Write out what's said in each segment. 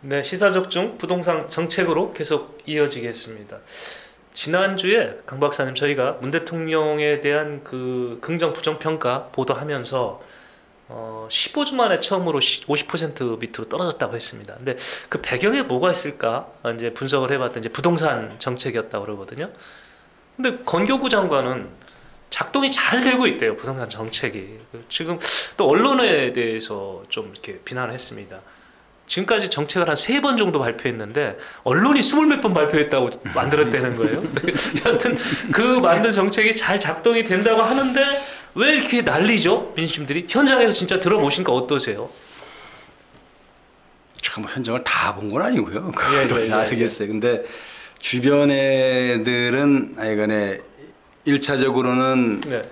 네, 시사적중 부동산 정책으로 계속 이어지겠습니다. 지난주에 강 박사님 저희가 문 대통령에 대한 그 긍정 부정 평가 보도하면서 15주 만에 처음으로 50% 밑으로 떨어졌다고 했습니다. 근데 그 배경에 뭐가 있을까 이제 분석을 해봤더니 이제 부동산 정책이었다고 그러거든요. 근데 건교부 장관은 작동이 잘 되고 있대요, 부동산 정책이. 지금 또 언론에 대해서 좀 이렇게 비난을 했습니다. 지금까지 정책을 한 3번 정도 발표했는데 언론이 20몇 번 발표했다고 만들었다는 거예요. 여하튼 그 만든 정책이 잘 작동이 된다고 하는데 왜 이렇게 난리죠? 민심들이. 현장에서 진짜 들어보시니까 어떠세요? 참 현장을 다 본 건 아니고요. 그것도 다 알겠어요. 근데 주변 애들은 하여간에 1차적으로는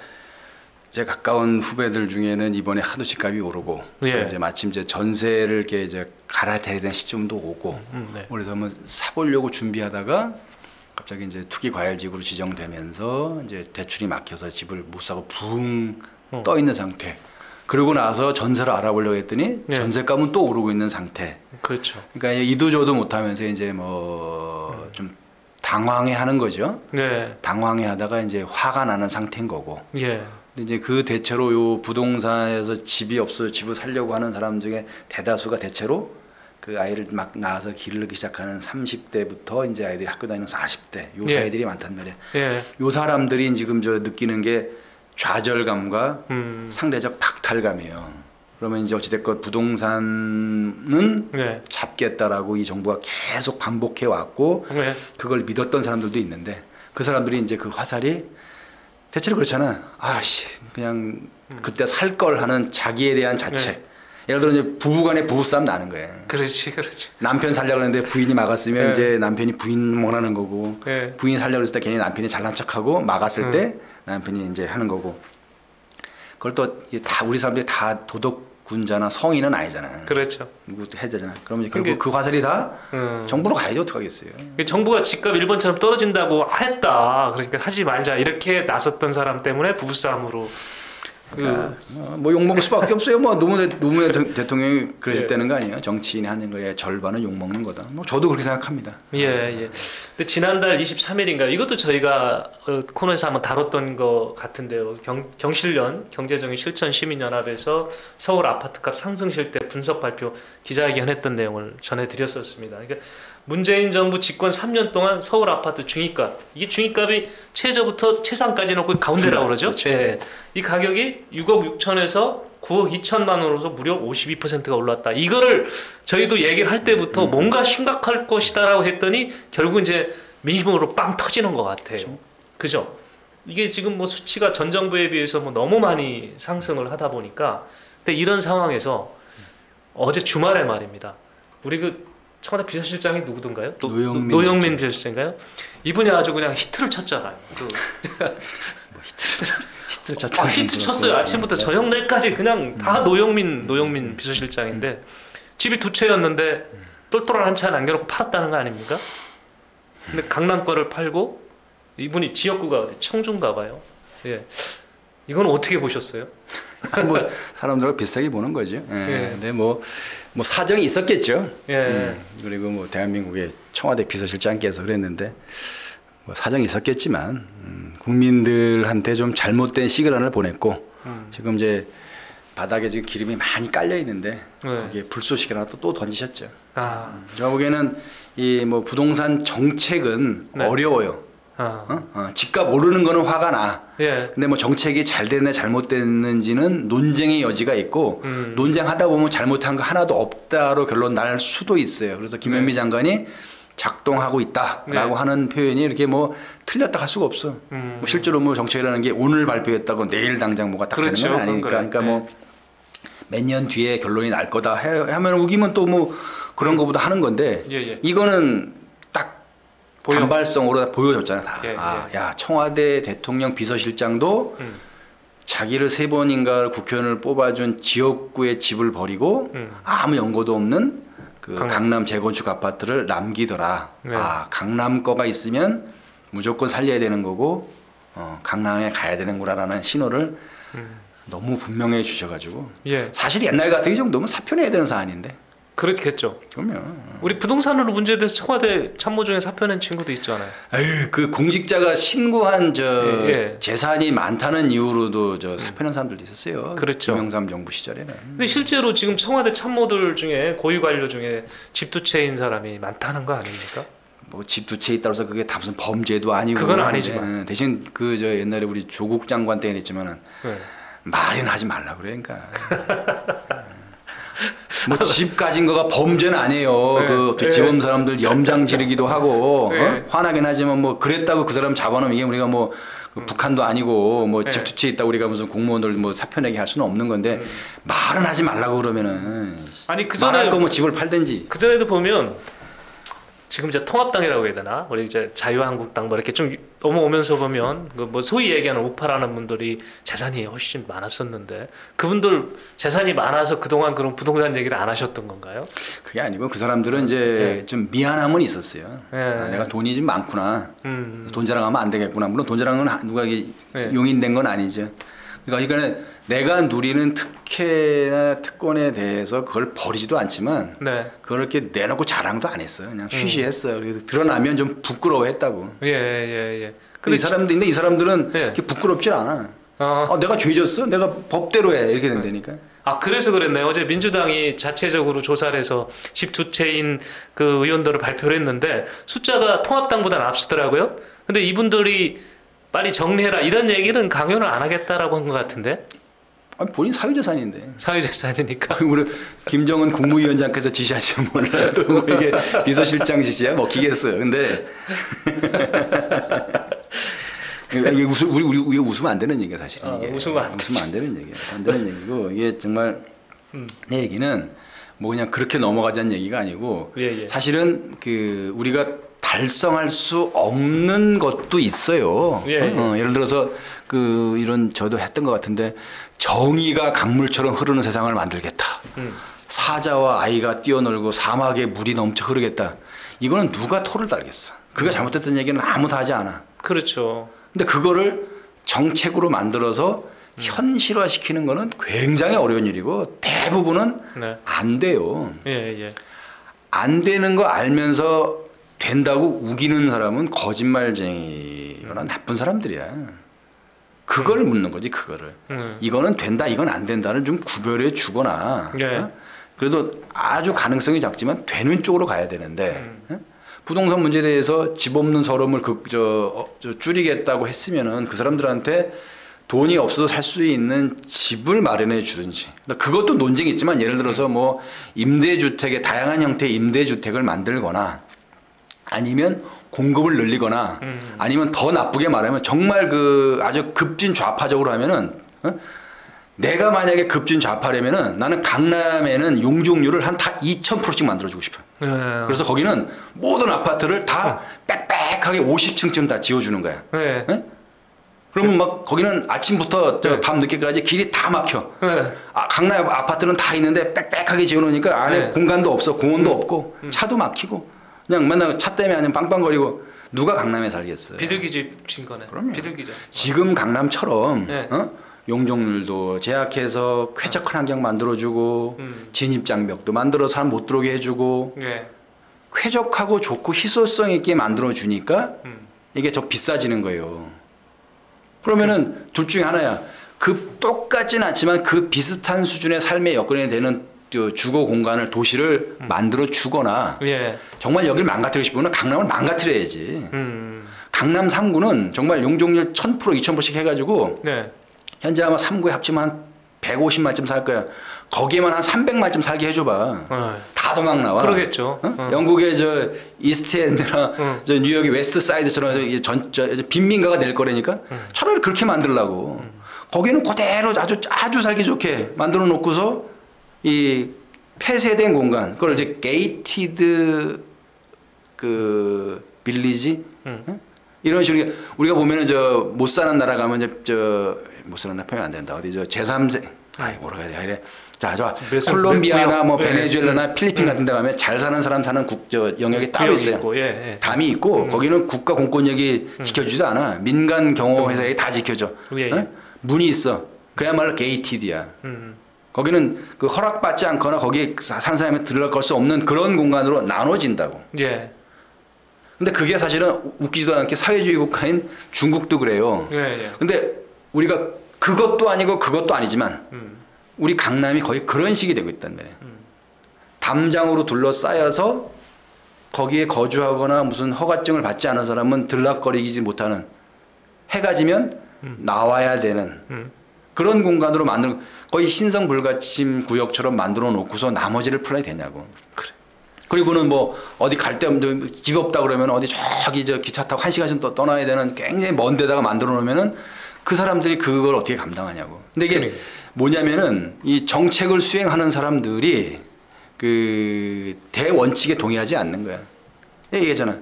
제 가까운 후배들 중에는 이번에 하도 집값이 오르고 이제 마침 이제 전세를 이렇게 이제 갈아타야 되는 시점도 오고 그래서 한번 사보려고 준비하다가 갑자기 이제 투기 과열지구로 지정되면서 이제 대출이 막혀서 집을 못 사고 붕 떠 있는 상태. 그러고 나서 전세를 알아보려고 했더니 전세값은 또 오르고 있는 상태. 그렇죠. 그러니까 이도 저도 못하면서 이제 뭐 좀 당황해하는 거죠. 당황해하다가 이제 화가 나는 상태인 거고. 근데 이제 그 대체로 요 부동산에서 집이 없어서 집을 살려고 하는 사람 중에 대다수가 대체로 그 아이를 막 낳아서 기르기 시작하는 30대부터 이제 아이들이 학교 다니는 40대 요 사이들이 많단 말이에요. 요 사람들이 지금 저 느끼는 게 좌절감과 상대적 박탈감이에요. 그러면 이제 어찌됐건 부동산은 잡겠다라고 이 정부가 계속 반복해 왔고 그걸 믿었던 사람들도 있는데 그 사람들이 이제 그 화살이 대체로 그렇잖아. 아씨 그냥 그때 살 걸 하는 자기에 대한 자책. 예를 들어 이제 부부간에 부부싸움 나는 거예요. 그렇지. 남편 살려고 했는데 부인이 막았으면 이제 남편이 부인 원하는 거고 부인 살려고 했을 때 괜히 남편이 잘난 척하고 막았을 때 남편이 이제 하는 거고. 그걸 또 다 우리 사람들이 다 도덕군자나 성인은 아니잖아. 그렇죠. 누구도 해자잖아. 그러면 결국 그 화살이 다 정부로 가야지 어떡하겠어요. 정부가 집값 1번처럼 떨어진다고 했다. 그러니까 하지 말자 이렇게 나섰던 사람 때문에 부부싸움으로. 그러니까 뭐 욕먹을 수밖에 없어요. 뭐 노무현 대통령이 그러실 때는 거 아니에요. 정치인이 하는 거에 절반은 욕먹는 거다. 뭐 저도 그렇게 생각합니다. 근데 지난달 23일인가 이것도 저희가 코너에서 한번 다뤘던 것 같은데요. 경실련 경제정의 실천 시민연합에서 서울 아파트값 상승 실태 분석 발표 기자회견 했던 내용을 전해드렸었습니다. 그러니까 문재인 정부 집권 3년 동안 서울 아파트 중위값, 이게 중위값이 최저부터 최상까지 놓고 가운데라고 그러죠. 이 가격이 6억 6천에서 9억 2천만 원으로서 무려 52%가 올랐다. 이거를 저희도 얘기를 할 때부터 뭔가 심각할 것이다라고 했더니 결국 이제 민심으로 빵 터지는 것 같아요. 그죠? 이게 지금 뭐 수치가 전 정부에 비해서 뭐 너무 많이 상승을 하다 보니까 근데 이런 상황에서 어제 주말에 말입니다. 우리 그 청와대 비서실장이 누구던가요? 노영민 비서실장인가요? 이분이 아주 그냥 히트를 쳤잖아요. 히트 쳤어요. 아침부터 저녁날까지 그냥 다 노영민 비서실장인데 집이 2채였는데 똘똘한 한 채 남겨놓고 팔았다는 거 아닙니까? 근데 강남 거를 팔고 이분이 지역구가 어디 청주인가 봐요. 이건 어떻게 보셨어요? 뭐 사람들과 비슷하게 보는 거죠. 근데 뭐 사정이 있었겠죠. 그리고 뭐 대한민국의 청와대 비서실장께서 그랬는데 뭐 사정이 있었겠지만 국민들한테 좀 잘못된 시그널을 보냈고 지금 이제 바닥에 지금 기름이 많이 깔려 있는데 거기에 불쏘시개 하나 또 던지셨죠. 제가 보기에는 이 뭐 부동산 정책은 어려워요. 집값 오르는 거는 화가 나. 근데 뭐 정책이 잘 됐네 잘못됐는지는 논쟁의 여지가 있고 논쟁하다 보면 잘못한 거 하나도 없다로 결론 날 수도 있어요. 그래서 김현미 장관이 작동하고 있다라고 하는 표현이 이렇게 뭐 틀렸다 할 수가 없어. 뭐 실제로 뭐 정책이라는 게 오늘 발표했다고 내일 당장 뭐가 딱 되는 건 아니니까. 그러니까 뭐 몇 년 뒤에 결론이 날 거다 하면 우기면 또 뭐 그런 거보다 하는 건데 이거는 단발성으로 보여줬잖아 다. 야 청와대 대통령 비서실장도 자기를 3번인가 국회의원을 뽑아준 지역구의 집을 버리고 아무 연고도 없는 그 강남 재건축 아파트를 남기더라. 강남 거가 있으면 무조건 살려야 되는 거고 강남에 가야 되는구나라는 신호를 너무 분명해 주셔가지고 사실 옛날 같은 이 정도면 사표내야 되는 사안인데 그렇겠죠. 그럼요. 우리 부동산으로 문제돼서 청와대 참모정에 사표낸 친구도 있잖아요. 에휴, 그 공직자가 신고한 재산이 많다는 이유로도 사표낸 사람들도 있었어요. 그렇죠. 김영삼 정부 시절에는. 근데 실제로 지금 청와대 참모들 중에 고위 관료 중에 집 두 채인 사람이 많다는 거 아닙니까? 뭐 집 두 채 있다고 해서 그게 다 무슨 범죄도 아니고 그건 아니지만 대신 옛날에 우리 조국 장관 때는 했지만은 말이나 하지 말라 그러니까. 뭐 집 가진 거가 범죄는 아니에요. 그 지범 사람들 염장 지르기도 하고 화나긴 하지만 뭐 그랬다고 그 사람 잡아놓으면 이게 우리가 뭐 북한도 아니고 뭐 집 두 채 있다고 우리가 무슨 공무원들 뭐 사표내게 할 수는 없는 건데 말은 하지 말라고 그러면은 아니 그전에 말할 거 뭐 집을 팔든지. 그 전에도 보면 지금 이제 통합당이라고 해야 되나 우리 이제 자유한국당 뭐 이렇게 좀 넘어오면서 보면 그 뭐 소위 얘기하는 우파라는 분들이 재산이 훨씬 많았었는데 그분들 재산이 많아서 그동안 그런 부동산 얘기를 안 하셨던 건가요? 그게 아니고 그 사람들은 이제 좀 미안함은 있었어요. 아, 내가 돈이 좀 많구나. 돈 자랑하면 안 되겠구나. 물론 돈 자랑은 누가 용인된 건 아니죠. 그러니까 이거는 내가 누리는 특혜나 특권에 대해서 그걸 버리지도 않지만 그걸 이렇게 내놓고 자랑도 안 했어요. 그냥 쉬쉬했어요. 그래서 드러나면 좀 부끄러워했다고. 근데 이 사람들은 이렇게 부끄럽질 않아. 내가 죄졌어? 내가 법대로 해. 이렇게 된다니까. 아 그래서 그랬네요. 어제 민주당이 자체적으로 조사를 해서 집 두 채인 그 의원들을 발표를 했는데 숫자가 통합당보다는 앞서더라고요. 근데 이분들이 빨리 정리해라 이런 얘기는 강요를 안 하겠다라고 한 것 같은데. 아니, 본인 사유재산인데. 사유재산이니까. 우리 김정은 국무위원장께서 지시하시면 몰라도 뭐 이게 비서실장 지시야 먹히겠어요. 근데 이게 우리 웃으면 안 되는 얘기야 사실. 웃으면 안 되는 얘기야. 안 되는 얘기고 이게 정말 내 얘기는 뭐 그냥 그렇게 넘어가자는 얘기가 아니고 사실은 그 우리가 달성할 수 없는 것도 있어요. 예를 들어서 그 이런 저도 했던 것 같은데 정의가 강물처럼 흐르는 세상을 만들겠다. 사자와 아이가 뛰어놀고 사막에 물이 넘쳐 흐르겠다. 이거는 누가 토를 달겠어. 그가 잘못됐던 얘기는 아무도 하지 않아. 그렇죠. 근데 그거를 정책으로 만들어서 현실화시키는 거는 굉장히 어려운 일이고 대부분은 안 돼요. 안 되는 거 알면서 된다고 우기는 사람은 거짓말쟁이거나 나쁜 사람들이야. 그걸 묻는 거지 그거를. 이거는 된다 이건 안 된다를 좀 구별해 주거나 그래도 아주 가능성이 작지만 되는 쪽으로 가야 되는데 부동산 문제에 대해서 집 없는 서름을 줄이겠다고 했으면은 그 사람들한테 돈이 없어서 살 수 있는 집을 마련해 주든지. 그것도 논쟁이 있지만 예를 들어서 뭐 임대주택의 다양한 형태의 임대주택을 만들거나 아니면 공급을 늘리거나 아니면 더 나쁘게 말하면 정말 그 아주 급진 좌파적으로 하면은 내가 만약에 급진 좌파라면은 나는 강남에는 용적률을 한 다 2000%씩 만들어주고 싶어요. 그래서 거기는 모든 아파트를 다 빽빽하게 50층쯤 다 지어주는 거야. 그러면 막 거기는 아침부터 밤 늦게까지 길이 다 막혀. 강남 아파트는 다 있는데 빽빽하게 지어놓으니까 안에 공간도 없어, 공원도 없고 차도 막히고 그냥 맨날 차 때문에 아니면 빵빵거리고 누가 강남에 살겠어요. 비둘기집 친 거네. 그럼요. 비둘기죠. 지금 강남처럼 용적률도 제약해서 쾌적한 환경 만들어주고 진입장벽도 만들어 사람 못 들어오게 해주고 쾌적하고 좋고 희소성 있게 만들어주니까 이게 더 비싸지는 거예요. 그러면은 둘 중에 하나야. 그 똑같진 않지만 그 비슷한 수준의 삶의 여건이 되는 주거 공간을 도시를 만들어 주거나 정말 여기를 망가뜨리고 싶으면 강남을 망가뜨려야지. 강남 3구는 정말 용적률 1000% 2000%씩 해가지고 현재 아마 3구에 합치면 한 150만쯤 살 거야. 거기에만 한 300만쯤 살게 해줘봐. 다 도망 나와. 그러겠죠. 영국의 저 이스트엔드나 저 뉴욕의 웨스트 사이드처럼 빈민가가 될 거라니까 차라리 그렇게 만들라고. 거기는 그대로 아주 살기 좋게 만들어 놓고서 이 폐쇄된 공간, 그걸 이제 게이티드 그 빌리지 이런 식으로 우리가 보면은 저 못 사는 나라 가면 이제 못 사는 나라 표현 안 된다. 어디 저 제3세 뭐라고 해야 돼? 자, 콜롬비아나 뭐 베네수엘라나 필리핀 같은 데 가면 잘 사는 사람 사는 영역이 따로 있어요. 있고, 담이 있고 거기는 국가 공권력이 지켜주지도 않아. 민간 경호 회사에 다 지켜줘. 문이 있어. 그야말로 게이티드야. 거기는 그 허락받지 않거나 거기에 사는 사람이 들어갈 수 없는 그런 공간으로 나눠진다고. 예. 근데 그게 사실은 웃기지도 않게 사회주의 국가인 중국도 그래요. 예, 예. 근데 우리가 그것도 아니고 그것도 아니지만 우리 강남이 거의 그런 식이 되고 있단 말이에요. 담장으로 둘러싸여서 거기에 거주하거나 무슨 허가증을 받지 않은 사람은 들락거리지 못하는, 해가 지면 나와야 되는 그런 공간으로 만든, 거의 신성 불가침 구역처럼 만들어 놓고서 나머지를 풀어야 되냐고. 그래. 그리고는 뭐 어디 갈 데 없는데 집 없다 그러면 어디 저기 저 기차 타고 1시간씩 또 떠나야 되는 굉장히 먼 데다가 만들어 놓으면은 그 사람들이 그걸 어떻게 감당하냐고. 근데 이게 그러니까. 뭐냐면은 이 정책을 수행하는 사람들이 그 대원칙에 동의하지 않는 거야. 얘기했잖아.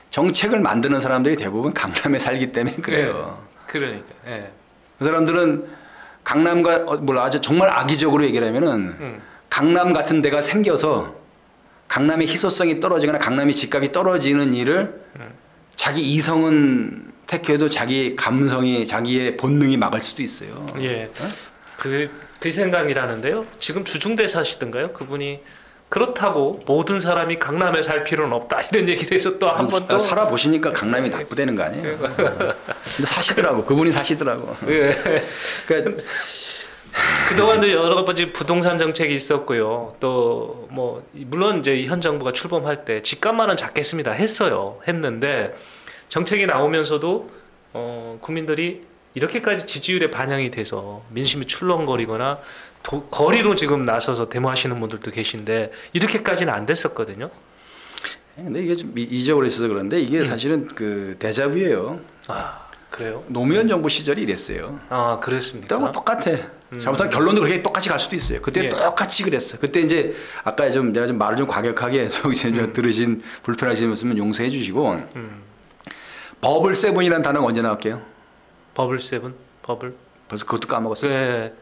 정책을 만드는 사람들이 대부분 강남에 살기 때문에 그래요. 네. 그러니까. 예. 그 사람들은 강남과 몰라 아주 정말 악의적으로 얘기를 하면은 강남 같은 데가 생겨서 강남의 희소성이 떨어지거나 강남의 집값이 떨어지는 일을 자기 이성은 택해도 자기 감성이, 자기의 본능이 막을 수도 있어요. 예. 그 생각이라는데요. 지금 주중대 사시던가요? 그분이 그렇다고 모든 사람이 강남에 살 필요는 없다 이런 얘기를 해서 또 한 번 더 살아보시니까 강남이 낙부되는 거 아니에요? 근데 사시더라고. 그분이 사시더라고. 예. 그러니까 그동안도 여러 가지 부동산 정책이 있었고요. 또 뭐 물론 이제 현 정부가 출범할 때 집값만은 잡겠습니다 했는데 정책이 나오면서도 국민들이 이렇게까지 지지율에 반영이 돼서 민심이 출렁거리거나 거리로 지금 나서서 데모하시는 분들도 계신데 이렇게까지는 안 됐었거든요. 근데 이게 좀 이적으로 있어서 그런데 이게 사실은 그 데자뷰예요. 아 그래요? 노무현 정부 시절이 이랬어요. 아 그랬습니까? 똑같아. 잘못하면 결론도 그렇게 똑같이 갈 수도 있어요. 그때 예. 똑같이 그랬어. 그때 이제 아까 좀 내가 좀 말을 좀 과격하게 해서 들으신 불편하시면 용서해 주시고 버블 세븐이라는 단어가 언제 나올게요? 버블 세븐? 버블? 벌써 그것도 까먹었어요. 네.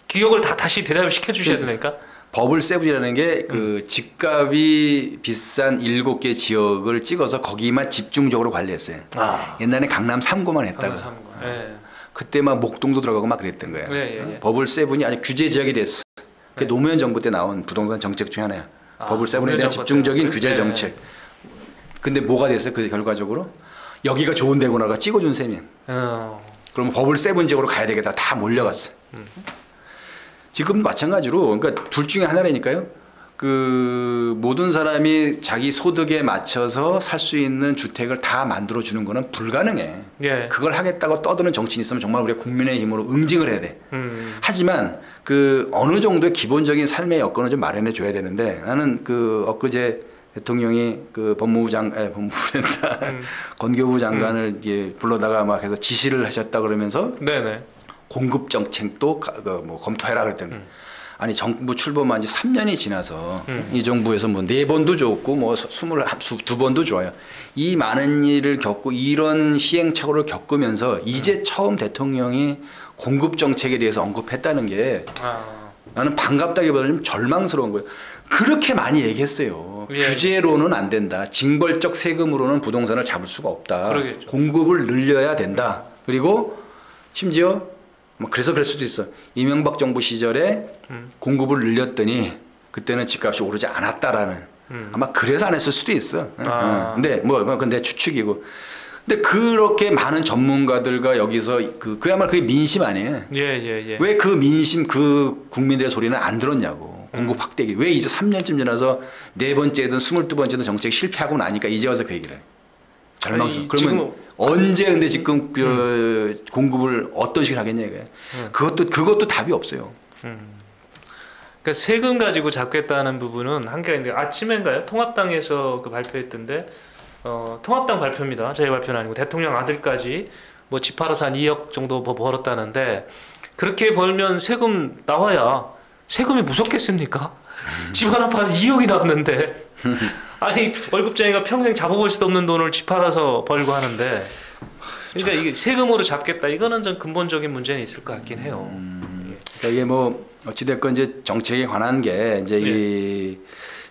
기억을 다시 대답 시켜주셔야 되니까. 버블 세븐이라는 게 그 집값이 비싼 7개 지역을 찍어서 거기만 집중적으로 관리했어요. 아. 옛날에 강남 3구만 했다고. 강남 3구. 예. 그때 막 목동도 들어가고 막 그랬던 거예요. 예. 버블 세븐이 아주 규제 지역이 됐어. 그게 노무현 정부 때 나온 부동산 정책 중 하나야. 버블 세븐에 대한 집중적인 규제 정책. 근데 뭐가 됐어요? 그 결과적으로 여기가 좋은 데구나가 찍어준 셈이야. 그러면 버블 세븐 지역으로 가야 되겠다. 다 몰려갔어. 지금 마찬가지로 그러니까 둘 중에 하나라니까요. 그 모든 사람이 자기 소득에 맞춰서 살 수 있는 주택을 다 만들어 주는 거는 불가능해. 예. 그걸 하겠다고 떠드는 정치인이 있으면 정말 우리가 국민의 힘으로 응징을 해야 돼. 하지만 그 어느 정도의 기본적인 삶의 여건을 좀 마련해 줘야 되는데 나는 그 엊그제 대통령이 그 법무부랜다 건교부 장관을 이제 불러다가 막 해서 지시를 하셨다 그러면서 네네. 공급 정책도 뭐 검토해라 그랬더니 아니 정부 출범한 지 3년이 지나서 이 정부에서 뭐 4번도 좋고 뭐 22번도 좋아요. 이 많은 일을 겪고 이런 시행착오를 겪으면서 이제 처음 대통령이 공급 정책에 대해서 언급했다는 게 나는 반갑다기보다는 좀 절망스러운 거예요. 그렇게 많이 얘기했어요. 예. 규제로는 안 된다. 징벌적 세금으로는 부동산을 잡을 수가 없다. 그러겠죠. 공급을 늘려야 된다. 그리고 심지어 그래서 그럴 수도 있어. 이명박 정부 시절에 공급을 늘렸더니 그때는 집값이 오르지 않았다라는 아마 그래서 안 했을 수도 있어. 근데 근데 추측이고. 근데 그렇게 많은 전문가들과 여기서 그야말로 그게 민심 아니에요. 예. 왜 그 민심 그 국민들의 소리는 안 들었냐고. 공급 확대기. 왜 이제 3년쯤 지나서 4번째든 22번째든 정책이 실패하고 나니까 이제 와서 그 얘기를 해. 절망스러워. 그러면 언제 근데 지금 그 공급을 어떤 식으로 하겠냐 이거예요. 그것도 답이 없어요. 그러니까 세금 가지고 잡겠다는 부분은 한계가 있는데 아침인가요? 통합당에서 그 발표했던데 통합당 발표입니다. 저희 발표는 아니고 대통령 아들까지 뭐 집 팔아서 한 2억 정도 벌었다는데 그렇게 벌면 세금 나와야 세금이 무섭겠습니까? 집 하나 파는 2억이 남는데 아니 월급쟁이가 평생 잡아볼 수 없는 돈을 집 팔아서 벌고 하는데 그러니까 이게 세금으로 잡겠다 이거는 좀 근본적인 문제는 있을 것 같긴 해요. 그러니까 이게 뭐 어찌됐건 이제 정책에 관한 게 이제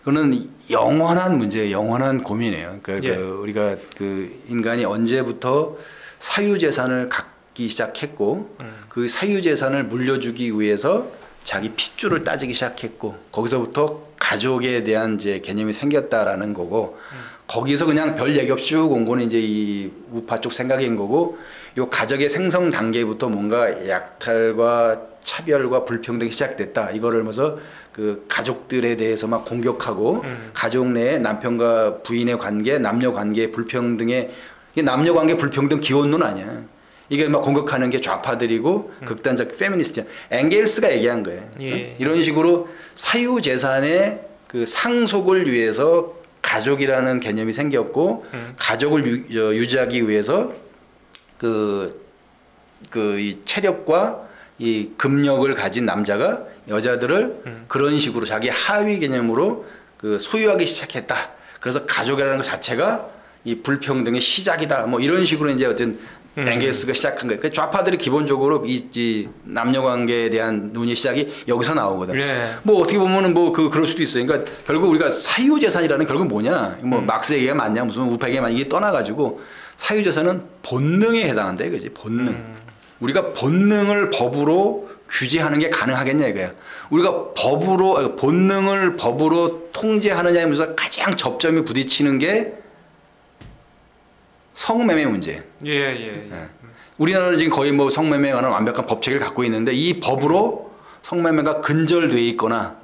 그거는 영원한 문제예요. 영원한 고민이에요. 그러니까 우리가 그 인간이 언제부터 사유재산을 갖기 시작했고 그 사유재산을 물려주기 위해서 자기 핏줄을 따지기 시작했고 거기서부터 가족에 대한 이제 개념이 생겼다라는 거고 거기서 그냥 별 얘기 없이 쭉 온 거는 이제 이 우파 쪽 생각인 거고 요 가족의 생성 단계부터 뭔가 약탈과 차별과 불평등이 시작됐다. 이거를 뭐서 그 가족들에 대해서 막 공격하고 가족 내에 남편과 부인의 관계, 남녀 관계 불평등의 이게 남녀 관계 불평등 기원론 아니야. 이게 막 공격하는 게 좌파들이고 극단적 페미니스트야. 엥겔스가 얘기한 거예요. 예. 이런 식으로 사유재산의 그 상속을 위해서 가족이라는 개념이 생겼고 가족을 유지하기 위해서 이 체력과 이 금력을 가진 남자가 여자들을 그런 식으로 자기 하위 개념으로 그 소유하기 시작했다. 그래서 가족이라는 것 자체가 이 불평등의 시작이다. 뭐 이런 식으로 이제 어떤 엥겔스가 시작한 거예요. 그러니까 좌파들이 기본적으로 이 남녀 관계에 대한 논의 시작이 여기서 나오거든. 네. 뭐 어떻게 보면은 뭐 그럴 수도 있어요. 그러니까 결국 우리가 사유재산이라는 결국 뭐냐? 뭐 막스 얘기가 맞냐? 무슨 우파 얘기가 맞냐? 이게 떠나가지고 사유재산은 본능에 해당한다 이거지. 본능. 우리가 본능을 법으로 규제하는 게 가능하겠냐 이거야. 우리가 본능을 법으로 통제하느냐에 면서 가장 접점이 부딪히는 게 성매매 문제. 예. 우리나라는 지금 거의 뭐 성매매에 관한 완벽한 법체계를 갖고 있는데 이 법으로 성매매가 근절돼 있거나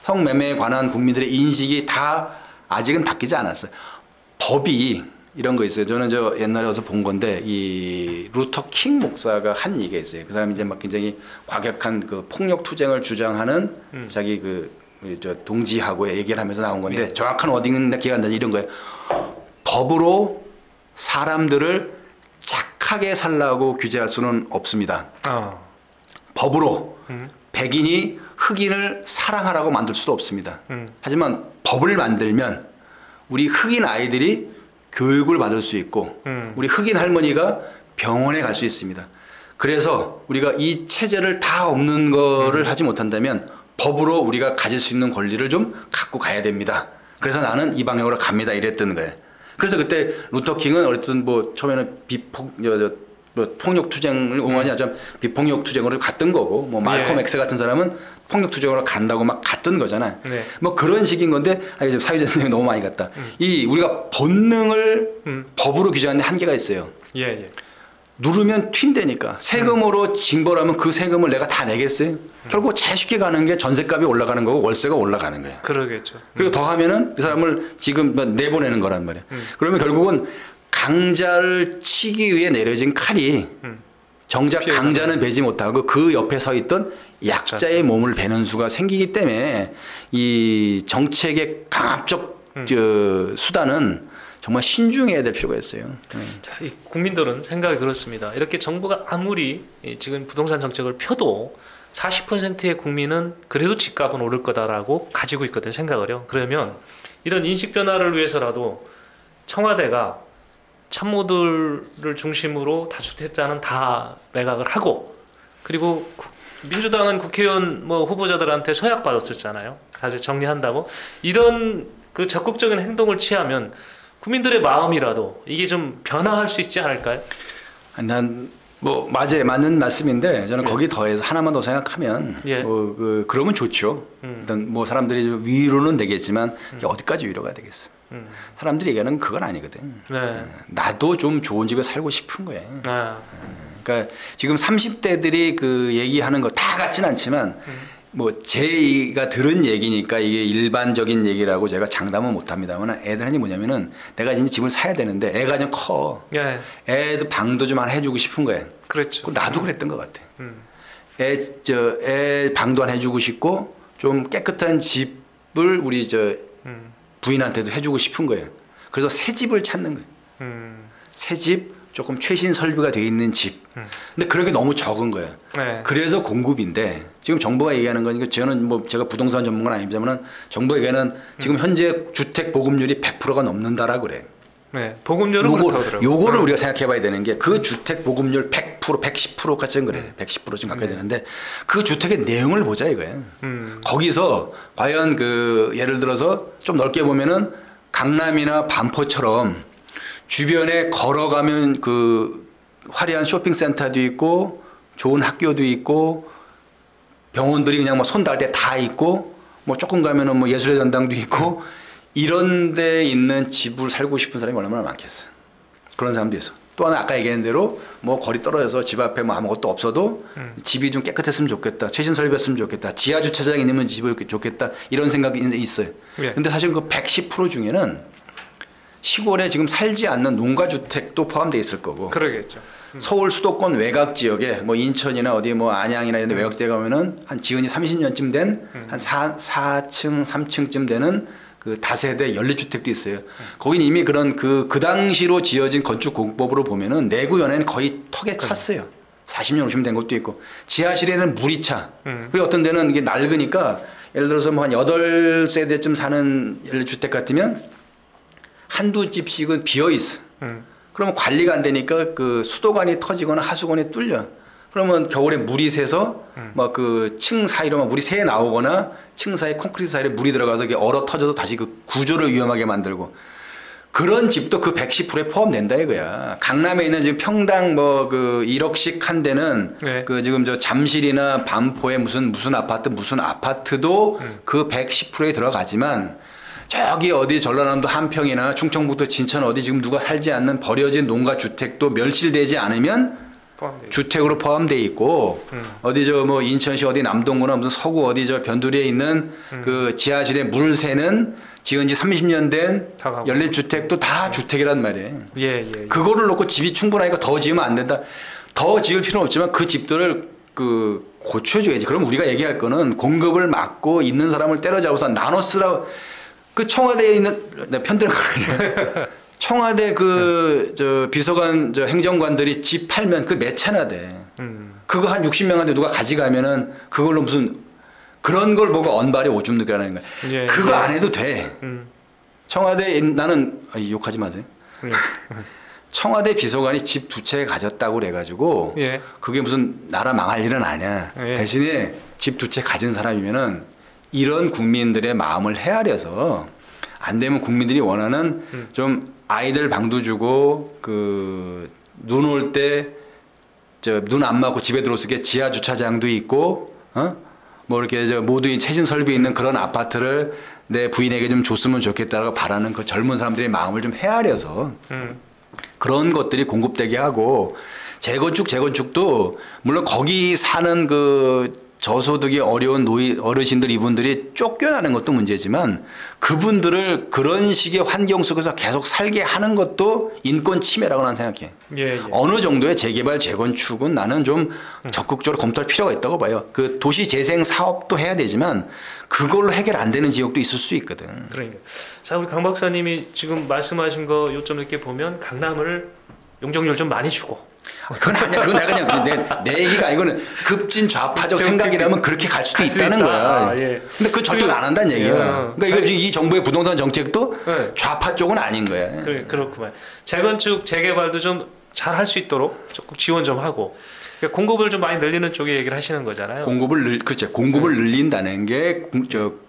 성매매에 관한 국민들의 인식이 다 아직은 바뀌지 않았어요. 법이 이런 거 있어요. 저는 저 옛날에 와서 본 건데 이 루터 킹 목사가 한 얘기가 있어요. 그 사람이 이제 막 굉장히 과격한 그 폭력 투쟁을 주장하는 자기 저 동지하고 얘기를 하면서 나온 건데 네. 정확한 워딩은 기억 안 나지 이런 거예요. 법으로 사람들을 착하게 살라고 규제할 수는 없습니다. 법으로 백인이 흑인을 사랑하라고 만들 수도 없습니다. 하지만 법을 만들면 우리 흑인 아이들이 교육을 받을 수 있고 우리 흑인 할머니가 병원에 갈 수 있습니다. 그래서 우리가 이 체제를 다 없는 거를 하지 못한다면 법으로 우리가 가질 수 있는 권리를 좀 갖고 가야 됩니다. 그래서 나는 이 방향으로 갑니다. 이랬던 거예요. 그래서 그때 루터 킹은 어쨌든 뭐 처음에는 폭력 투쟁을 옹호하지 않지만 비폭력 투쟁으로 갔던 거고 뭐 말콤 엑스 같은 사람은 폭력 투쟁으로 간다고 막 갔던 거잖아. 네. 뭐 그런 식인 건데 지금 사회자님이 너무 많이 갔다. 이 우리가 본능을 법으로 규제하는 데 한계가 있어요. 예. 누르면 튄다니까. 세금으로 징벌하면 그 세금을 내가 다 내겠어요? 결국 제일 쉽게 가는 게 전세값이 올라가는 거고 월세가 올라가는 거야. 그러겠죠. 그리고 더 하면은 그 사람을 지금 내보내는 거란 말이야. 그러면 결국은 강자를 치기 위해 내려진 칼이 정작 강자는 베지 못하고 그 옆에 서 있던 약자의 몸을 베는 수가 생기기 때문에 이 정책의 강압적 수단은 정말 신중해야 될 필요가 있어요. 자, 이 국민들은 생각이 그렇습니다. 이렇게 정부가 아무리 지금 부동산 정책을 펴도 40%의 국민은 그래도 집값은 오를 거다라고 가지고 있거든 생각을요. 그러면 이런 인식 변화를 위해서라도 청와대가 참모들을 중심으로 다주택자는 다 매각을 하고 그리고 민주당은 국회의원 뭐 후보자들한테 서약 받았었잖아요. 다시 정리한다고 이런 그 적극적인 행동을 취하면 국민들의 마음이라도 이게 좀 변화할 수 있지 않을까요? 난 뭐 맞아요, 맞는 말씀인데 저는 거기 더해서 하나만 더 생각하면 그러면 좋죠. 일단 뭐 사람들이 위로는 되겠지만 어디까지 위로가 되겠어? 사람들이 얘기하는 그건 아니거든. 네. 나도 좀 좋은 집에 살고 싶은 거예요. 그러니까 지금 30대들이 그 얘기하는 거 다 같진 않지만 뭐 제가 들은 얘기니까 이게 일반적인 얘기라고 제가 장담은 못합니다만 애들이 뭐냐면은 내가 이제 집을 사야 되는데 애가 좀 커. 애도 방도 좀 하나 해주고 싶은 거예요. 그렇죠. 나도 그랬던 것 같아. 애 방도 하나 해주고 싶고 좀 깨끗한 집을 우리 부인한테도 해주고 싶은 거예요. 그래서 새 집을 찾는 거예요. 새 집, 조금 최신 설비가 되어 있는 집. 근데 그런 게 너무 적은 거예요. 네. 그래서 공급인데 지금 정부가 얘기하는 거니까 저는 뭐 제가 부동산 전문가는 아닙니다만 정부가 얘기하는 지금 현재 주택 보급률이 100%가 넘는다라고 그래. 네, 보급률은 그렇다고 하더라고요. 요거를 우리가 생각해 봐야 되는 게 그 주택 보급률 100%, 110%까지는 그래. 110%쯤 가까이 되는데 그 주택의 내용을 보자 이거예요. 거기서 과연 그 예를 들어서 좀 넓게 보면은 강남이나 반포처럼 주변에 걸어가면 그 화려한 쇼핑센터도 있고 좋은 학교도 있고 병원들이 그냥 뭐 손 닿을 때 다 있고 뭐 조금 가면은 뭐 예술의 전당도 있고 이런 데 있는 집을 살고 싶은 사람이 얼마나 많겠어. 그런 사람도 있어. 또 하나 아까 얘기한 대로 뭐 거리 떨어져서 집 앞에 뭐 아무것도 없어도 집이 좀 깨끗했으면 좋겠다. 최신 설비였으면 좋겠다. 지하 주차장 있으면 집을 좋겠다. 이런 생각이 있어요. 예. 근데 사실 그 110% 중에는 시골에 지금 살지 않는 농가주택도 포함되어 있을 거고. 그러겠죠. 서울 수도권 외곽 지역에 뭐 인천이나 어디 뭐 안양이나 이런 데 외곽 지역에 가면은 한 지은이 30년쯤 된 한 4층, 3층쯤 되는 그 다세대 연립주택도 있어요. 거긴 이미 그런 그 당시로 지어진 건축 공법으로 보면은 내구 연회는 거의 턱에 찼어요. 40년, 50년 된 것도 있고. 지하실에는 물이 차. 그리고 어떤 데는 이게 낡으니까 예를 들어서 뭐 한 8세대쯤 사는 연립주택 같으면 한두 집씩은 비어 있어. 그러면 관리가 안 되니까 그 수도관이 터지거나 하수관이 뚫려. 그러면 겨울에 물이 새서 막 그 층 사이로 막 물이 새 나오거나 층 사이 콘크리트 사이에 물이 들어가서 이게 얼어 터져도 다시 그 구조를 위험하게 만들고 그런 집도 그 110%에 포함된다 이거야. 강남에 있는 지금 평당 뭐 그 1억씩 한 데는 네. 그 지금 저 잠실이나 반포에 무슨 아파트도 그 110%에 들어가지만 저기 어디 전라남도 한평이나 충청북도 진천 어디 지금 누가 살지 않는 버려진 농가 주택도 멸실되지 않으면 주택으로 포함되어 있고 어디 저 뭐 인천시 어디 남동구나 무슨 서구 어디 저 변두리에 있는 그 지하실에 물 새는 지은 지 30년 된 연립주택도 다 주택이란 말이에요. 예. 그거를 놓고 집이 충분하니까 더 지으면 안 된다. 더 지을 필요는 없지만 그 집들을 그 고쳐줘야지. 그럼 우리가 얘기할 거는 공급을 막고 있는 사람을 때려잡아서 나눠 쓰라고. 그 청와대에 있는 내 편들어 청와대 그 저 비서관 저 행정관들이 집 팔면 그 몇 채나 돼. 그거 한 60명한테 누가 가져가면은 그걸로 무슨 그런 걸 보고 언발이 오줌 누게라는 거야. 예, 그거 예. 안 해도 돼. 청와대 나는 욕하지 마세요. 청와대 비서관이 집 2채 가졌다고 그래가지고 예. 그게 무슨 나라 망할 일은 아니야. 예. 대신에 집 2채 가진 사람이면은 이런 국민들의 마음을 헤아려서 안 되면 국민들이 원하는 좀 아이들 방도 주고 그 눈 올 때 저 눈 안 맞고 집에 들어올 수 있게 지하 주차장도 있고 뭐 이렇게 저 모두 최신 설비 있는 그런 아파트를 내 부인에게 좀 줬으면 좋겠다고 바라는 그 젊은 사람들의 마음을 좀 헤아려서 그런 것들이 공급되게 하고 재건축도 물론 거기 사는 그 저소득이 어려운 어르신들 이분들이 쫓겨나는 것도 문제지만 그분들을 그런 식의 환경 속에서 계속 살게 하는 것도 인권 침해라고 나는 생각해. 예. 어느 정도의 재개발 재건축은 나는 좀 적극적으로 검토할 필요가 있다고 봐요. 그 도시 재생 사업도 해야 되지만 그걸로 해결 안 되는 지역도 있을 수 있거든. 그러니까. 자, 우리 강 박사님이 지금 말씀하신 거 요점 이렇게 보면 강남을 용적률 좀 많이 주고. 그건 아니야. 그건 내가 그냥 내 얘기가 아니고는 급진 좌파적 생각이라면 그렇게 갈 수도 있다는 거야. 예. 근데 그 절대 안 한다는 얘기야. 그러니까 이 정부의 부동산 정책도 네. 좌파 쪽은 아닌 거야. 그렇구만. 재건축, 재개발도 좀 잘 할 수 있도록 조금 지원 좀 하고 그러니까 공급을 좀 많이 늘리는 쪽에 얘기를 하시는 거잖아요. 공급을 늘린다는 게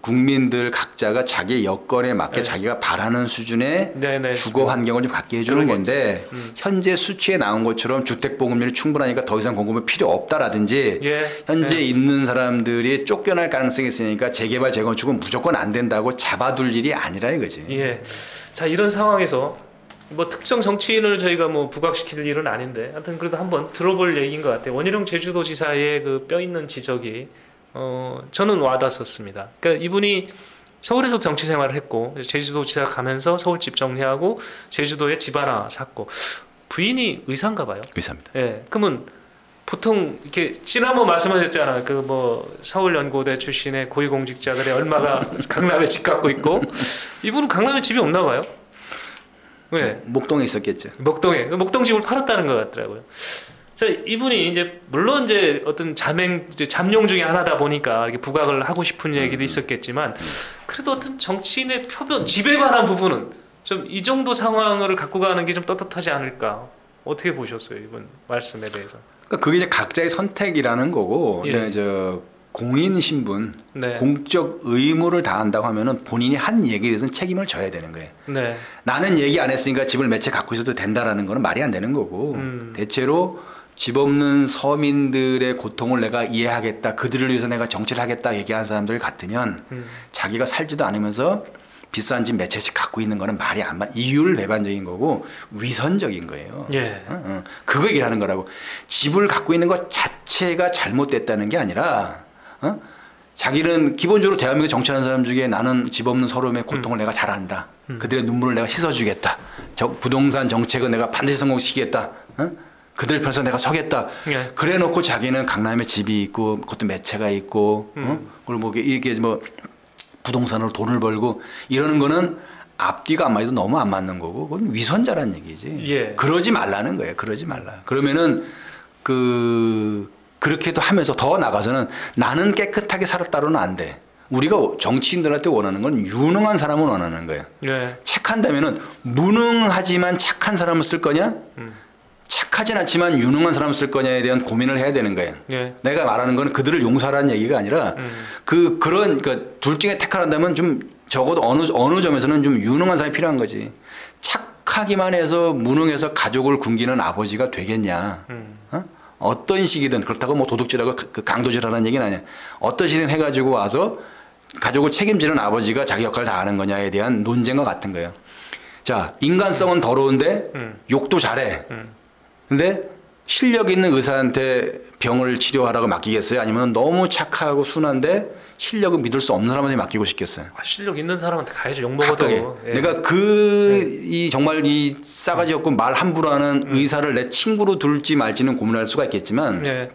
국민들 각자가 자기 여건에 맞게 네. 자기가 바라는 수준의 네네. 주거 환경을 좀 갖게 해주는 건데 현재 수치에 나온 것처럼 주택 보급률이 충분하니까 더 이상 공급이 필요 없다라든지 현재 있는 사람들이 쫓겨날 가능성이 있으니까 재개발 재건축은 무조건 안 된다고 잡아둘 일이 아니라 이거지. 예. 자, 이런 상황에서 뭐 특정 정치인을 저희가 뭐 부각시킬 일은 아닌데 하여튼 그래도 한번 들어볼 얘기인 것 같아요. 원희룡 제주도지사의 그 뼈 있는 지적이 저는 와닿았었습니다. 그러니까 이분이 서울에서 정치 생활을 했고 제주도지사 가면서 서울집 정리하고 제주도에 집 하나 샀고 부인이 의사인가 봐요. 의사입니다. 예. 그러면 보통 이렇게 지난번 말씀하셨잖아요. 그 뭐 서울연고대 출신의 고위공직자들의 얼마가 강남에 집 갖고 있고 이분은 강남에 집이 없나 봐요. 네. 목동에 있었겠죠. 목동집을 팔았다는 것 같더라고요. 그래서 이분이 이제 물론 이제 어떤 잠룡 중에 하나다 보니까 이렇게 부각을 하고 싶은 얘기도 있었겠지만 그래도 어떤 정치인의 표변 집에 관한 부분은 좀 이 정도 상황을 갖고 가는 게 좀 떳떳하지 않을까 어떻게 보셨어요 이분 말씀에 대해서? 그러니까 그게 이제 각자의 선택이라는 거고, 예. 공인 신분, 네. 공적 의무를 다한다고 하면은 본인이 한 얘기에 대해서는 책임을 져야 되는 거예요. 네. 나는 얘기 안 했으니까 집을 몇 채 갖고 있어도 된다라는 거는 말이 안 되는 거고, 대체로 집 없는 서민들의 고통을 내가 이해하겠다, 그들을 위해서 내가 정치를 하겠다 얘기하는 사람들 같으면 자기가 살지도 않으면서 비싼 집 몇 채씩 갖고 있는 거는 말이 안 맞, 이율 배반적인 거고 위선적인 거예요. 예. 그거 얘기를 하는 거라고. 집을 갖고 있는 것 자체가 잘못됐다는 게 아니라 자기는 기본적으로 대한민국 정치하는 사람 중에 나는 집 없는 서름의 고통을 내가 잘 안다. 그들의 눈물을 내가 씻어주겠다. 부동산 정책은 내가 반드시 성공시키겠다. 그들 편에서 내가 서겠다. 예. 그래 놓고 자기는 강남에 집이 있고 그것도 몇 채가 있고 그리고 뭐 이게 뭐 부동산으로 돈을 벌고 이러는 거는 앞뒤가 안 맞아도 너무 안 맞는 거고 그건 위선자란 얘기지. 예. 그러지 말라는 거예요. 그러지 말라. 그러면은 그렇게도 하면서 더 나가서는 나는 깨끗하게 살았다로는 안 돼. 우리가 정치인들한테 원하는 건 유능한 사람을 원하는 거예요. 예. 착한다면은 무능하지만 착한 사람을 쓸 거냐? 착하진 않지만 유능한 사람을 쓸 거냐에 대한 고민을 해야 되는 거예요. 예. 내가 말하는 건 그들을 용서하라는 얘기가 아니라 그런 둘 중에 택하란다면 좀 적어도 어느 점에서는 좀 유능한 사람이 필요한 거지. 착하기만 해서 무능해서 가족을 굶기는 아버지가 되겠냐? 어떤 식이든 그렇다고 뭐 도둑질하고 강도질하라는 얘기는 아니야. 어떤 식이든 해가지고 와서 가족을 책임지는 아버지가 자기 역할을 다 하는 거냐에 대한 논쟁과 같은 거예요. 자, 인간성은 더러운데 욕도 잘해. 근데 실력 있는 의사한테 병을 치료하라고 맡기겠어요? 아니면 너무 착하고 순한데 실력은 믿을 수 없는 사람한테 맡기고 싶겠어요? 실력 있는 사람한테 가야죠. 욕먹어도. 예. 내가 이 정말 이 싸가지 없고 말 함부로 하는 의사를 내 친구로 둘지 말지는 고민할 수가 있겠지만 예.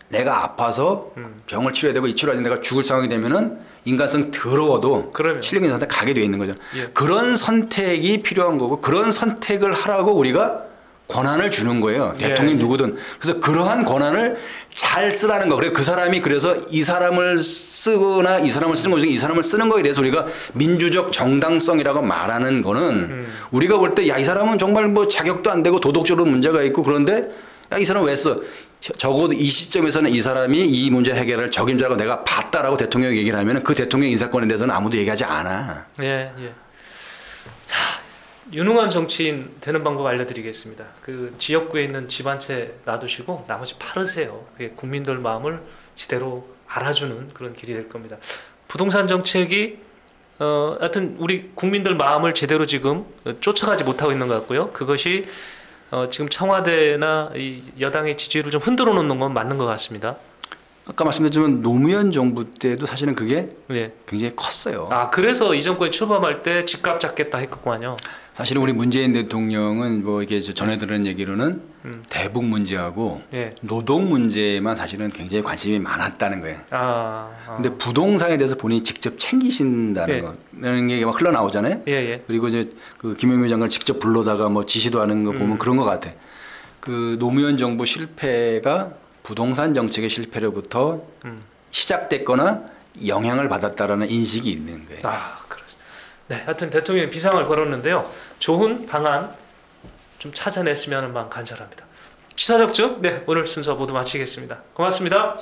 내가 아파서 병을 치료해야 되고 이 치료하지 내가 죽을 상황이 되면은 인간성 더러워도 실력 있는 사람한테 가게 돼 있는 거죠. 예. 그런 선택이 필요한 거고 그런 선택을 하라고 우리가 권한을 주는 거예요. 대통령 누구든. 그래서 그러한 권한을 잘 쓰라는 거. 그래 그 사람이 그래서 이 사람을 쓰거나 이 사람을 쓰는 거 중에 이 사람을 쓰는 거에 대해서 우리가 민주적 정당성이라고 말하는 거는 우리가 볼 때 야 이 사람은 정말 뭐 자격도 안 되고 도덕적으로 문제가 있고 그런데 야 이 사람 왜 써? 적어도 이 시점에서는 이 사람이 이 문제 해결을 적임자라고 내가 봤다라고 대통령이 얘기를 하면 그 대통령 인사권에 대해서는 아무도 얘기하지 않아. 예, 예. 자, 유능한 정치인 되는 방법 알려드리겠습니다. 그 지역구에 있는 집 한 채 놔두시고 나머지 팔으세요. 국민들 마음을 제대로 알아주는 그런 길이 될 겁니다. 부동산 정책이 하여튼 우리 국민들 마음을 제대로 지금 쫓아가지 못하고 있는 것 같고요. 그것이 지금 청와대나 이 여당의 지지율을 좀 흔들어 놓는 건 맞는 것 같습니다. 아까 말씀드렸지만 노무현 정부 때도 사실은 그게 예. 굉장히 컸어요. 아 그래서 이 정권이 출범할 때 집값 잡겠다 했겠구만요. 사실은 우리 문재인 대통령은 뭐 이게 전해 들은 얘기로는 대북 문제하고 예. 노동 문제에만 사실은 굉장히 관심이 많았다는 거예요. 근데 부동산에 대해서 본인이 직접 챙기신다는 예. 거 이런 얘기가 막 흘러나오잖아요. 예, 예. 그리고 이제 그 김영미 장관을 직접 불러다가 뭐 지시도 하는 거 보면 그런 것 같아. 그 노무현 정부 실패가 부동산 정책의 실패로부터 시작됐거나 영향을 받았다라는 인식이 있는 거예요. 아, 그렇죠. 네, 하여튼 대통령이 비상을 걸었는데요. 좋은 방안 좀 찾아냈으면 하는 마음 간절합니다. 시사적중, 네, 오늘 순서 모두 마치겠습니다. 고맙습니다.